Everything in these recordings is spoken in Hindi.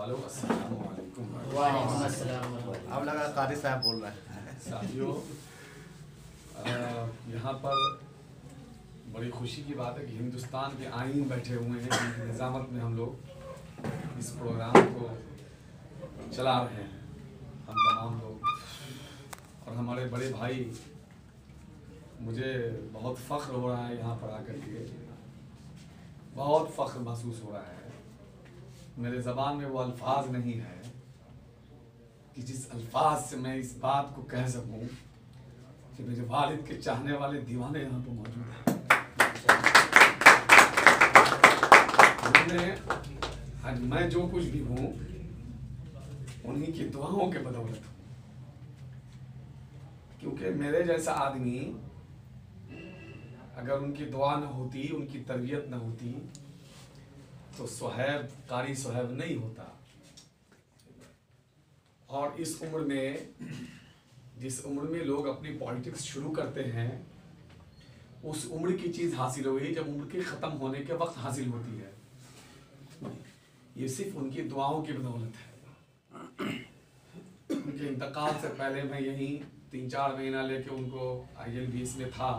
वालों, अस्सलाम वालेकुम। वालेकुम अस्सलाम। अब लगा कारी साहब बोल रहे हैं। साथियों, यहाँ पर बड़ी खुशी की बात है कि हिंदुस्तान के आईन बैठे हुए हैं, जिनकी निज़ामत में हम लोग इस प्रोग्राम को चला रहे हैं, हम तमाम लोग। और हमारे बड़े भाई, मुझे बहुत फ़ख्र हो रहा है यहाँ पर आकर के, बहुत फ़ख्र महसूस हो रहा है। मेरे ज़बान में वो अल्फाज नहीं है कि जिस अल्फाज से मैं इस बात को कह सकूं कि मेरे वालिद के चाहने वाले दीवाने यहाँ पर मौजूद हैं। आज मैं जो कुछ भी हूँ उन्हीं की दुआओं के बदौलत हूँ, क्योंकि मेरे जैसा आदमी अगर उनकी दुआ न होती, उनकी तरबियत न होती, तो सुहैब कारी सुहैब नहीं होता। और इस उम्र में, जिस उम्र में लोग अपनी पॉलिटिक्स शुरू करते हैं, उस उम्र की चीज़ हासिल हो गई जब उम्र के ख़त्म होने के वक्त हासिल होती है। ये सिर्फ उनकी दुआओं की बदौलत है। उनके इंतकाल से पहले मैं यहीं 3-4 महीना लेके उनको IL-20 में था।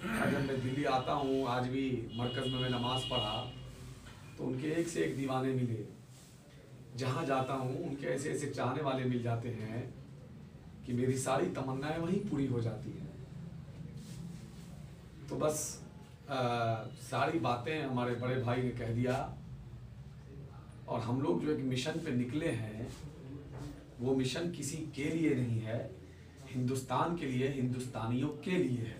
जब मैं दिल्ली आता हूँ, आज भी मरकज़ में मैं नमाज़ पढ़ा तो उनके एक से एक दीवाने मिले। जहाँ जाता हूँ उनके ऐसे ऐसे चाहने वाले मिल जाते हैं कि मेरी सारी तमन्नाएं वहीं पूरी हो जाती हैं। तो बस सारी बातें हमारे बड़े भाई ने कह दिया। और हम लोग जो एक मिशन पे निकले हैं, वो मिशन किसी के लिए नहीं है, हिंदुस्तान के लिए, हिंदुस्तानियों के लिए है।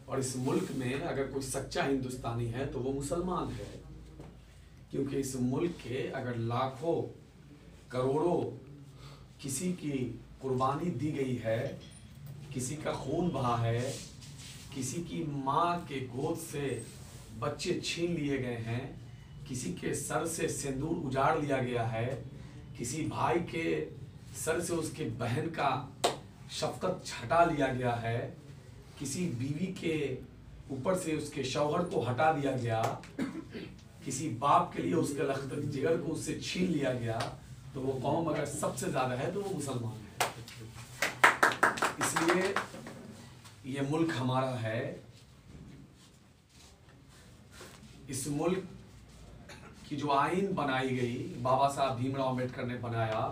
और इस मुल्क में अगर कोई सच्चा हिंदुस्तानी है तो वो मुसलमान है, क्योंकि इस मुल्क के अगर लाखों करोड़ों किसी की कुर्बानी दी गई है, किसी का खून बहा है, किसी की माँ के गोद से बच्चे छीन लिए गए हैं, किसी के सर से सिंदूर उजाड़ लिया गया है, किसी भाई के सर से उसके बहन का शफकत हटा लिया गया है, किसी बीवी के ऊपर से उसके शौहर को हटा दिया गया, किसी बाप के लिए उसके लख्त जिगर को उससे छीन लिया गया, तो वो कौम अगर सबसे ज़्यादा है तो वो मुसलमान है। इसलिए ये मुल्क हमारा है। इस मुल्क की जो आइन बनाई गई, बाबा साहब भीमराव अम्बेडकर ने बनाया,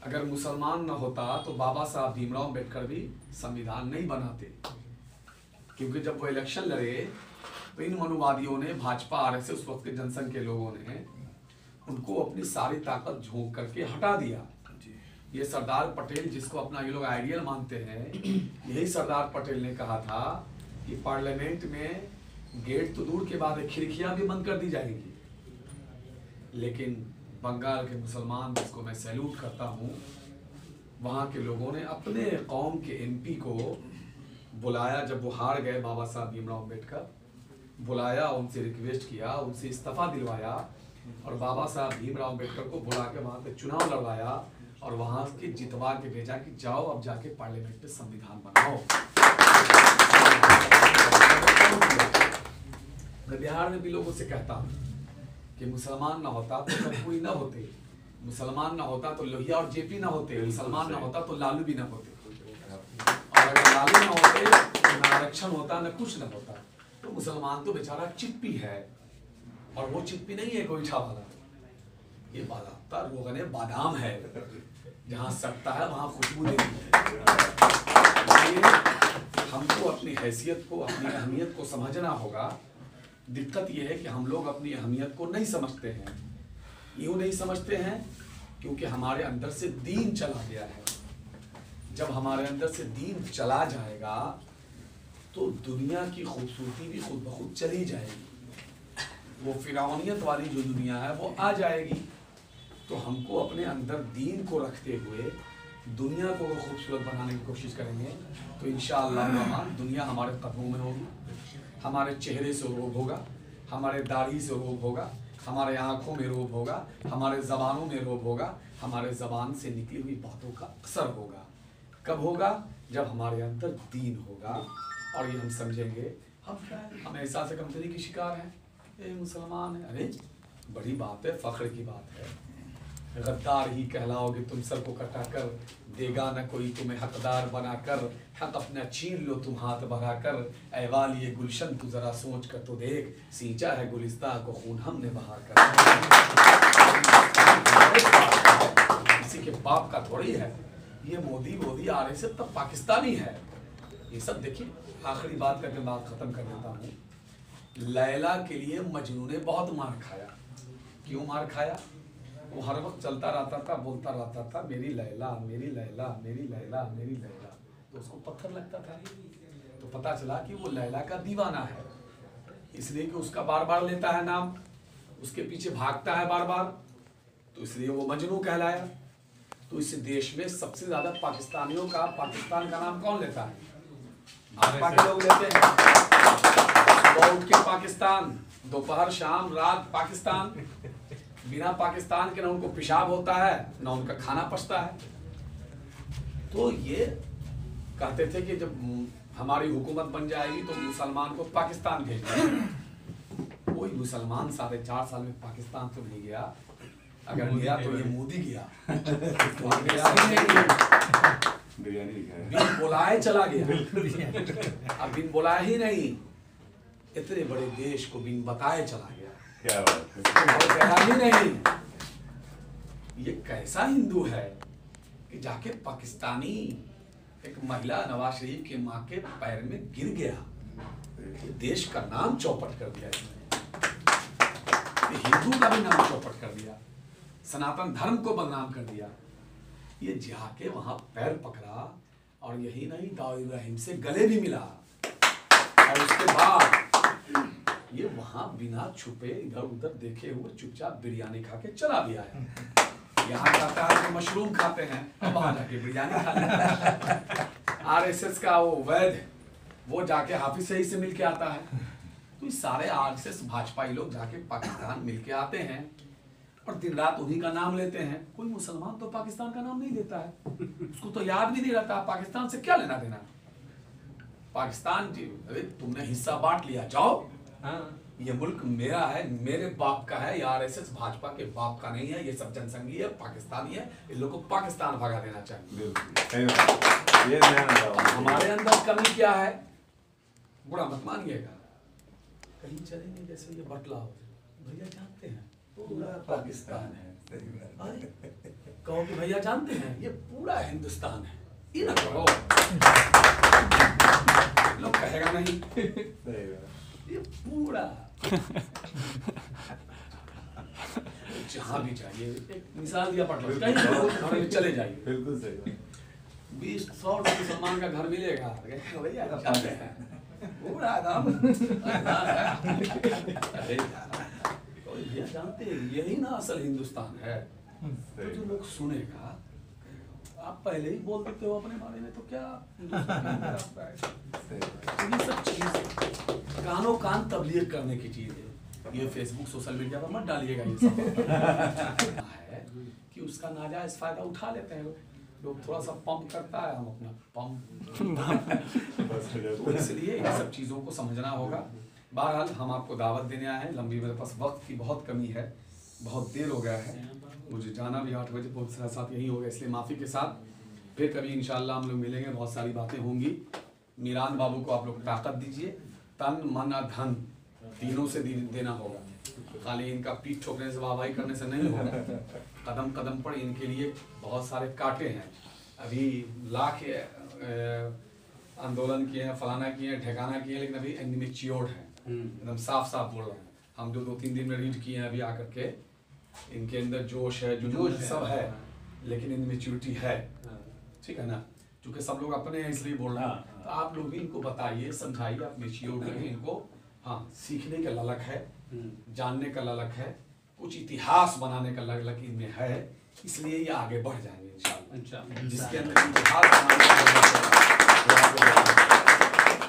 अगर मुसलमान न होता तो बाबा साहब भीमराव अम्बेडकर भी संविधान नहीं बनाते। क्योंकि जब वो इलेक्शन लड़े तो इन मनुवादियों ने, भाजपा RSS उस वक्त के जनसंघ के लोगों ने उनको अपनी सारी ताकत झोंक करके हटा दिया। ये सरदार पटेल, जिसको अपना ये लोग आइडियल मानते हैं, यही सरदार पटेल ने कहा था कि पार्लियामेंट में गेट तो दूर के बाद खिड़कियां भी बंद कर दी जाएंगी। लेकिन बंगाल के मुसलमान, जिसको मैं सैल्यूट करता हूँ, वहाँ के लोगों ने अपने कौम के MP को बुलाया। जब वो हार गए, बाबा साहब भीमराव अम्बेडकर, बुलाया, उनसे रिक्वेस्ट किया, उनसे इस्तीफा दिलवाया और बाबा साहब भीमराव अम्बेडकर को बुला के वहाँ पे चुनाव लड़वाया और वहाँ के जितवा के भेजा कि जाओ अब जाके पार्लियामेंट में संविधान बनाओ। मैं बिहार में भी लोगों से कहता हूँ कि मुसलमान ना होता तो कपूरी ना होते, मुसलमान ना होता तो लोहिया और JP ना होते, मुसलमान ना होता तो लालू भी ना होते, और अगर लालू ना होते तो ना आरक्षण होता, ना कुछ ना होता। तो मुसलमान तो बेचारा चिप्पी है, और वो चिप्पी नहीं है गोईठा वाला, ये बादाता रोगने बादाम है, जहाँ सटता है वहाँ खुशबू देती है। हमको अपनी हैसियत को, अपनी अहमियत को समझना होगा। दिक्कत ये है कि हम लोग अपनी अहमियत को नहीं समझते हैं। यूँ नहीं समझते हैं क्योंकि हमारे अंदर से दीन चला गया है। जब हमारे अंदर से दीन चला जाएगा तो दुनिया की खूबसूरती भी खुद ब खुद चली जाएगी। वो फिरौनियत वाली जो दुनिया है वो आ जाएगी। तो हमको अपने अंदर दीन को रखते हुए दुनिया को खूबसूरत बनाने की कोशिश करेंगे तो इंशाअल्लाह दुनिया हमारे कदमों में होगी। हमारे चेहरे से रोब होगा, हमारे दाढ़ी से रोब होगा, हमारे आँखों में रोब होगा, हमारे ज़बानों में रोब होगा, हमारे ज़बान से निकली हुई बातों का असर होगा। कब होगा? जब हमारे अंदर दीन होगा। और ये हम समझेंगे हम क्या है, हम एहसास कमतरी की शिकार हैं। ये मुसलमान है, अरे बड़ी बात है, फख्र की बात है। गद्दार ही कहलाओगे तुम, सर को कटा कर देगा न कोई तुम्हें हकदार बनाकर। हक अपना छीन लो तुम हाथ बढ़ाकर, ऐ वाली गुलशन तू जरा सोच कर तो देख, सींचा है गुलिस्तां को खून हमने बहा कर। किसी के बाप का थोड़ी है ये। मोदी आरएसएस तब पाकिस्तानी है ये सब। देखिए आखिरी बात करके बात खत्म कर देता हूँ। लैला के लिए मजनू ने बहुत मार खाया। क्यों मार खाया? वो हर वक्त चलता रहता था, बोलता रहता था मेरी लैला मेरी लैला मेरी लैला मेरी लैला, तो उसको पत्थर लगता था। तो पता चला कि वो लैला का दीवाना है, इसलिए कि उसका बार बार लेता है नाम, उसके पीछे भागता है बार बार, तो इसलिए वो मजनू कहलाया। तो इस देश में सबसे ज्यादा पाकिस्तानियों का, पाकिस्तान का नाम कौन लेता है? भाजपा के लोग लेते हैं। सुबह उठ के पाकिस्तान, दोपहर शाम रात पाकिस्तान। बिना पाकिस्तान के ना उनको पेशाब होता है ना उनका खाना पचता है। तो ये कहते थे कि जब हमारी हुकूमत बन जाएगी तो मुसलमान को पाकिस्तान भेज देंगे। कोई मुसलमान 4.5 साल में पाकिस्तान तो नहीं गया। अगर गया तो ये मोदी गया। तो गया ही नहीं, बिन बुलाए चला गया। अब बिन बुलाए ही नहीं, इतने बड़े देश को बिन बताए चला गया। क्या बात है ही नहीं। ये कैसा हिंदू है कि जाके पाकिस्तानी एक महिला नवाज शरीफ के माँ के पैर में गिर गया। ये देश का नाम चौपट कर दिया इसने। हिंदू का भी नाम चौपट कर दिया, सनातन धर्म को बदनाम कर दिया। ये जाके वहां पैर पकड़ा और यही नहीं दाऊद इब्राहिम से गले भी मिला। और उसके बाद ये वहां बिना छुपे इधर उधर देखे हुए चुपचाप बिरयानी खा के चला भी आया। यहाँ कहता है कि मशरूम खाते हैं, अब वहां जाके बिरयानी खा लेता है। आरएसएस का वो वैद वो जाके हाफिज सईद से मिल के आता है। तो ये सारे आरएसएस भाजपाई लोग जाके पाकिस्तान मिल के आते हैं और दिन रात उन्हीं का नाम लेते हैं। कोई मुसलमान तो पाकिस्तान का नाम नहीं लेता है, उसको तो याद भी नहीं रहता पाकिस्तान से क्या लेना देना। पाकिस्तान अरे तुमने हिस्सा बांट लिया, जाओ। ये मुल्क मेरा है, मेरे बाप का है। आरएसएस भाजपा के बाप का नहीं है। ये सब जनसंघी है, पाकिस्तानी है। इन लोगों को पाकिस्तान भगा देना चाहिए। हमारे अंदर कमी क्या है? बुरा मत मानिएगा, कहीं चलेंगे जैसे ये बटला हो, भैया जानते हैं पूरा पाकिस्तान है। कहो कि भैया जानते हैं ये पूरा हिंदुस्तान है, ये ना कहो। लोग कहेगा नहीं ये पूरा। जहां भी जाइए, एक मिसाल दिया पटना, कहीं चले जाइए, बिल्कुल सही। 20-100 मुसलमान का घर मिलेगा, भैया जानते हैं पूरा दाम। भैया जानते हैं यही ना असल हिंदुस्तान है। तो जो लोग सुनेगा, आप पहले ही बोल देते हो अपने बारे में, तो क्या ये सब चीज कानों कान तबलीग करने की चीज है। ये फेसबुक सोशल मीडिया पर मत डालिएगा। ये सब है कि उसका नाजायज फायदा उठा लेते हैं लोग। थोड़ा सा पंप करता है, हम अपना पंप। तो इसलिए इन सब चीजों को समझना होगा। बहरहाल हम आपको दावत देने आए हैं। लंबी मेरे पास वक्त की बहुत कमी है, बहुत देर हो गया है, मुझे जाना भी 8 बजे, बहुत सारा साथ यही होगा, इसलिए माफ़ी के साथ फिर कभी इंशाल्लाह हम लोग मिलेंगे। बहुत सारी बातें होंगी। मीरान बाबू को आप लोग ताकत दीजिए, तन मन धन तीनों से देना होगा। खाली इनका पीठ ठोकने से, वाहवाही करने से नहीं होगा। कदम कदम पर इनके लिए बहुत सारे कांटे हैं। अभी लाख आंदोलन किए हैं, फलाना किए हैं, ठिकाना किए हैं, लेकिन अभी इनमेच्योर्ड है, एकदम साफ साफ बोल रहे हैं। हम जो 2-3 दिन में रीड किए हैं अभी आकर के, इनके अंदर जोश है, जुनून सब है, लेकिन इनमेच्योरिटी है। ठीक है ना? क्योंकि सब लोग अपने हैं इसलिए बोल रहे हैं। तो आप लोग भी इनको बताइए, समझाइए, आप मेच्योर करिए इनको। हाँ, सीखने का ललक है, जानने का ललक है, कुछ इतिहास बनाने का ललक इनमें है, इसलिए ये आगे बढ़ जाएंगे इंशाल्लाह। जिसके अंदर इतिहास बनाने का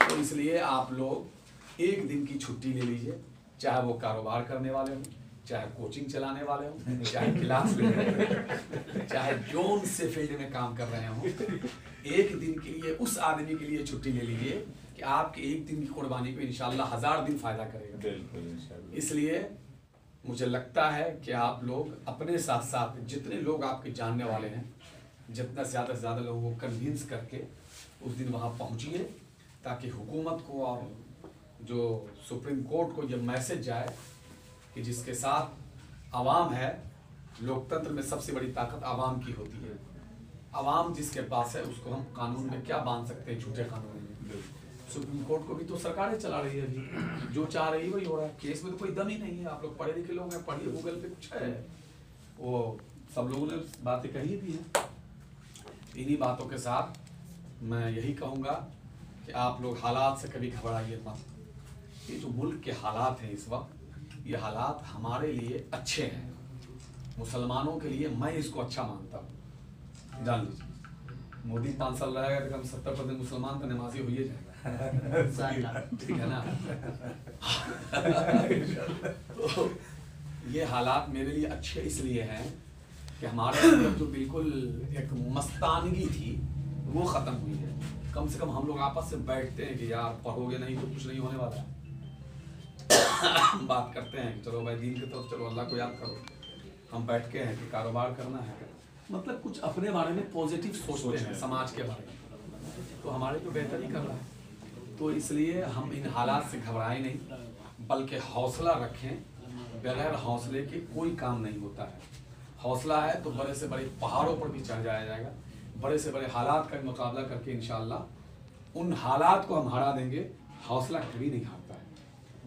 तो इसलिए आप लोग एक दिन की छुट्टी ले लीजिए, चाहे वो कारोबार करने वाले हों, चाहे कोचिंग चलाने वाले हों, चाहे क्लास ले रहे हों, चाहे जोन से फील्ड में काम कर रहे हों। एक दिन के लिए उस आदमी के लिए छुट्टी ले लीजिए कि आपके एक दिन की कुर्बानी को इंशाल्लाह 1000 दिन फायदा करेगा। बिल्कुल इंशाल्लाह। इसलिए मुझे लगता है कि आप लोग अपने साथ साथ जितने लोग आपके जानने वाले हैं, जितना ज़्यादा से ज़्यादा लोगों को कन्विंस करके उस दिन वहाँ पहुँचिए, ताकि हुकूमत को और जो सुप्रीम कोर्ट को ये मैसेज जाए कि जिसके साथ आवाम है, लोकतंत्र में सबसे बड़ी ताकत आवाम की होती है। आवाम जिसके पास है उसको हम कानून में क्या बांध सकते हैं, झूठे कानून में। सुप्रीम कोर्ट को भी तो सरकारें चला रही है अभी, जो चाह रही है वही हो रहा है। केस में तो कोई दम ही नहीं है। आप लोग पढ़े लिखे लोग हैं, पढ़िए, गूगल पे कुछ है, वो सब लोगों ने बातें कही भी हैं। इन्हीं बातों के साथ मैं यही कहूँगा कि आप लोग हालात से कभी घबराइए मत। ये जो मुल्क के हालात हैं इस वक्त, ये हालात हमारे लिए अच्छे हैं। मुसलमानों के लिए मैं इसको अच्छा मानता हूँ। जान लीजिए, मोदी 5 साल रहेगा तो हम 70% मुसलमान तो नमाजी हो ही जाएगा, ठीक है ना। तो ये हालात मेरे लिए अच्छे इसलिए हैं कि हमारे अंदर जो बिल्कुल एक मस्तानगी थी वो ख़त्म हुई है। कम से कम हम लोग आपस से बैठते हैं कि यार पढ़ोगे नहीं तो कुछ नहीं होने वाला है। बात करते हैं कि चलो भाई दीन की तरफ चलो, अल्लाह को याद करो। हम बैठ के हैं कि कारोबार करना है, मतलब कुछ अपने बारे में पॉजिटिव सोचते हैं, समाज के बारे में, तो हमारे को बेहतर ही कर रहा है। तो इसलिए हम इन हालात से घबराएं नहीं, बल्कि हौसला रखें। बगैर हौसले के कोई काम नहीं होता है। हौसला है तो बड़े से बड़े पहाड़ों पर भी चढ़ जाया जाएगा। बड़े से बड़े हालात का मुकाबला करके इंशाअल्लाह उन हालात को हम हरा देंगे। हौसला कभी नहीं हारता है,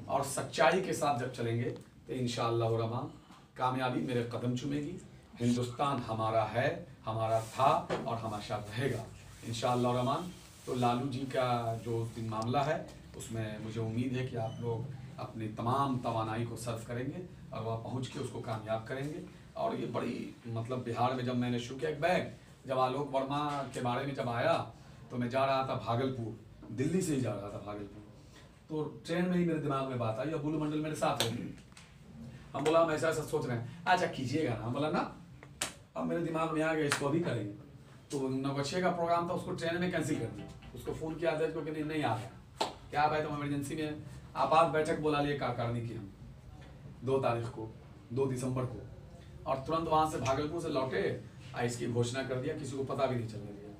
और सच्चाई के साथ जब चलेंगे तो इंशाअल्लाह रहमान कामयाबी मेरे कदम चूमेगी। हिंदुस्तान हमारा है, हमारा था और हमेशा रहेगा इंशाअल्लाह रहमान। तो लालू जी का जो मामला है उसमें मुझे उम्मीद है कि आप लोग अपनी तमाम तवानाई को सर्व करेंगे और वहाँ पहुँच के उसको कामयाब करेंगे। और ये बड़ी मतलब बिहार में जब मैंने शुरू किया एक बैग, जब आलोक वर्मा के बारे में जब आया तो मैं जा रहा था भागलपुर, दिल्ली से ही जा रहा था भागलपुर, तो ट्रेन में ही मेरे दिमाग में बात आई। अबुल मंडल मेरे साथ है, हम बोला हम ऐसा ऐसा सोच रहे हैं, अच्छा कीजिएगा ना। हम बोला ना, अब मेरे दिमाग में आ गया इसको अभी करेंगे। तो 9 बजे का प्रोग्राम था, उसको ट्रेन में कैंसिल कर दिया। उसको फ़ोन किया अध्यक्ष को कि नहीं आ गया, क्या भाई तुम इमरजेंसी में आपात बैठक बुला लिए कार्यकारिणी की हम 2 तारीख को, 2 दिसंबर को, और तुरंत वहाँ से भागलपुर से लौटे, इसकी घोषणा कर दिया, किसी को पता भी नहीं चलने दिया।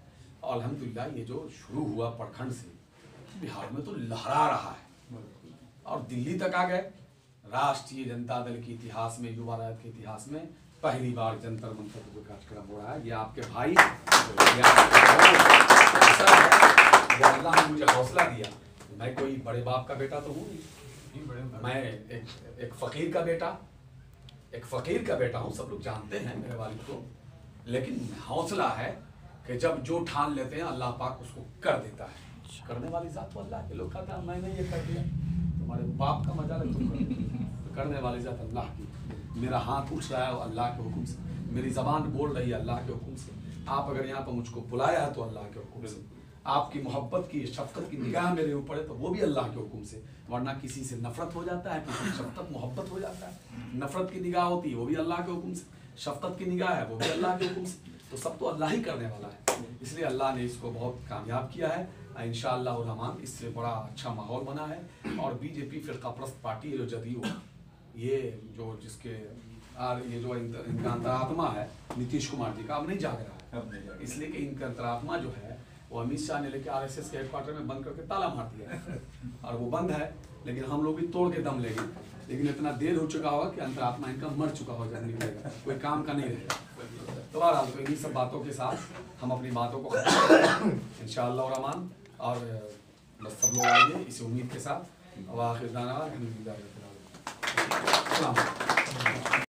और अल्हम्दुलिल्लाह ये जो शुरू हुआ प्रखंड से, बिहार में तो लहरा रहा है और दिल्ली तक आ गए। राष्ट्रीय जनता दल के इतिहास में, युवा राजद के इतिहास में पहली बार जंतर मंतर को कार्यक्रम हो रहा है। ये आपके भाई, अल्लाह ने मुझे हौसला दिया। मैं कोई बड़े बाप का बेटा तो हूँ नहीं, मैं एक फ़कीर का बेटा हूँ, सब लोग जानते हैं मेरे वालिद को। लेकिन हौसला है कि जब जो ठान लेते हैं अल्लाह पाक उसको कर देता है। करने वाली ज़ात तो अल्लाह के। लोग कहते हैं मैंने ये कर दिया, तुम्हारे बाप का मजा तुम कर। करने वाली ज़ात अल्लाह की। मेरा हाथ उठ रहा है अल्लाह के हुक्म से, मेरी ज़बान बोल रही है अल्लाह के हुक्म से। आप अगर यहाँ पर मुझको बुलाया है तो अल्लाह के हुक्म से। आपकी मोहब्बत की, शफ़क़त की निगाह मेरे ऊपर है तो वो भी अल्लाह के हुक्म से। वरना किसी से नफ़रत हो जाता है, किसी से शफ़क़त मोहब्बत हो जाता है। नफ़रत की निगाह होती है वो भी अल्लाह के हुक्म से, शफ़क़त की निगाह है वो भी अल्लाह के हुक्म से। तो सब तो अल्लाह ही करने वाला है, इसलिए अल्लाह ने इसको बहुत कामयाब किया है। इंशाअल्लाह रहमान इससे बड़ा अच्छा माहौल बना है। और बीजेपी फ़िरक़ाप्रस्त पार्टी है जो जदयू, ये जो जिसके ये जो इनका अंतरात्मा है नीतीश कुमार जी का अब नहीं जाग रहा है, इसलिए कि इनका अंतरात्मा जो है वो अमित शाह ने लेके RSS के हेडक्वार्टर में बंद करके ताला मार दिया है। और वो बंद है, लेकिन हम लोग भी तोड़ के दम लेंगे। लेकिन इतना देर हो चुका होगा कि अंतरात्मा इनका मर चुका हो जाएगा, कोई काम का नहीं रहेगा। तो बहरहाल तो इन्हीं सब बातों के साथ हम अपनी बातों को इंशाअल्लाह रहमान। और बस सब लोग आइए इस उम्मीद के साथ।